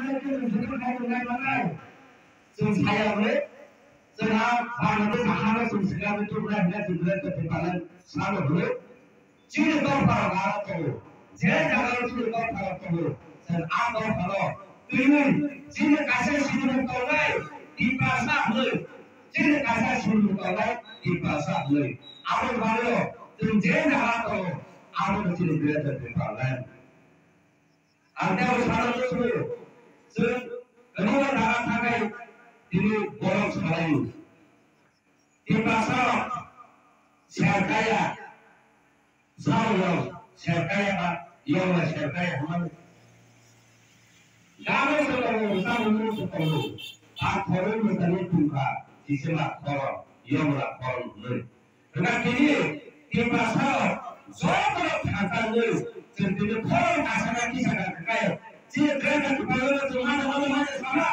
사람들은 생각하는 것만 좀 사양을 저나 반으로 하나 좀 생각을 좀 하니까 그랬던 대단한 사람을 지금 또 바로 알았고 제 자가를 지금 또 알았고 저는 아무 바로 그는 지금 가서 시는 거를 이빠사를 지금 가서 시는 거를 이빠사를 아무 바로 지금 제 자가도 아무도 지금 그랬던 대단한 안되고 사람들을 저는 얼마나 나가다가 ini borong sekali. Di pasar saya kaya, saya kaya pak, yang saya kaya mana? Kamu selalu sama selalu. Aku misalnya buka di semak borong, yang borong ni. Karena ini di pasar semua kata ni, jadi borong asal kita kaya. Jika kerana kita cuma mana sama.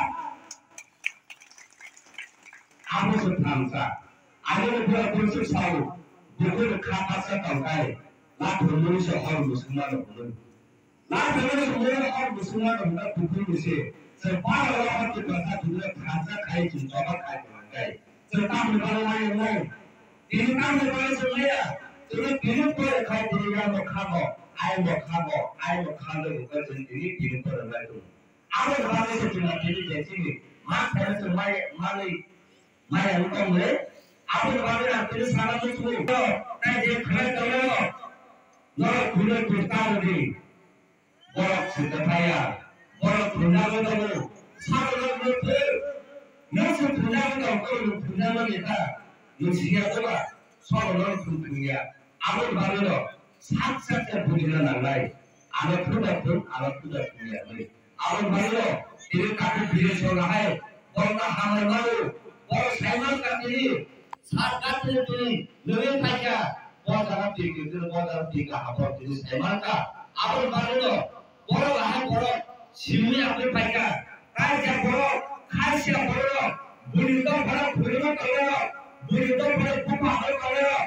아무것도 감사. 아무것도 벌써 사오. 누구를 갚아서 가까이. 나 병원에서 하루 무슨 말 없는. 나 병원에서 하루 무슨 말 없는 부분 것이 저 바로 한테 가서 누구를 감사 가야 좀 잡아 가야 되는데. 저 땀을 발라야 돼. 이 땀을 발라서 뭐야? 저는 비는 거에 가야 되냐고 하고, 아이고 가고 그것은 이 비는 거를 가지고. 아무것도 발라서 정말 비는 대신에 막 발라서 많이 Maya utang le, apa yang ada dalam salah tu semua. Tapi dia kerana kalau orang guna bertahu ni, orang sudah kaya, orang punjabi tu, sahaja tu, nasi punjabi tu, orang punjabi kita, nusinya tu lah, sahaja orang punjabi. Apa yang ada tu, sahaja punjabi nalai, ada punjabi pun, ada punjabi punjabi. Apa yang ada tu, ini kaki pilih seorang hai, orang tak hamil malu. और साइमन करते सात करते तो नवे पाइका बहुत ज़्यादा ठीक है तो बहुत ज़्यादा ठीक है आप और तो साइमन का आप और बारे लो बड़ो वहाँ बड़ो शिवनी आपने पाइका काय क्या बड़ो खासिया बड़ो बुनियाद बड़ा बुनियाद कर रहे हो बुनियाद बड़ा बुमा कर रहे हो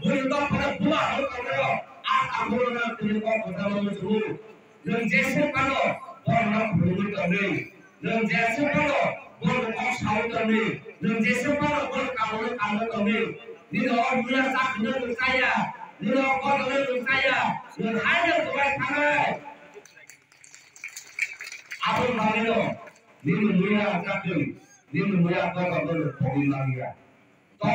बुनियाद बड़ा बुमा कर रहे हो आप बोलो ना तुम्हें को पता नहीं सुनो लोग जैसे करो और ना बुनियाद कर रहे लोग जैसे करो बोल को साउथ करने लोग जैसे पर बोल काम करने नीलो और मुझे साथ न रुकाया नीलो और न रुकाया लोग हाय न कोई खाना आप मारे लो नीलो मुझे आकर नीलो मुझे आकर बोल कोई ना गया तो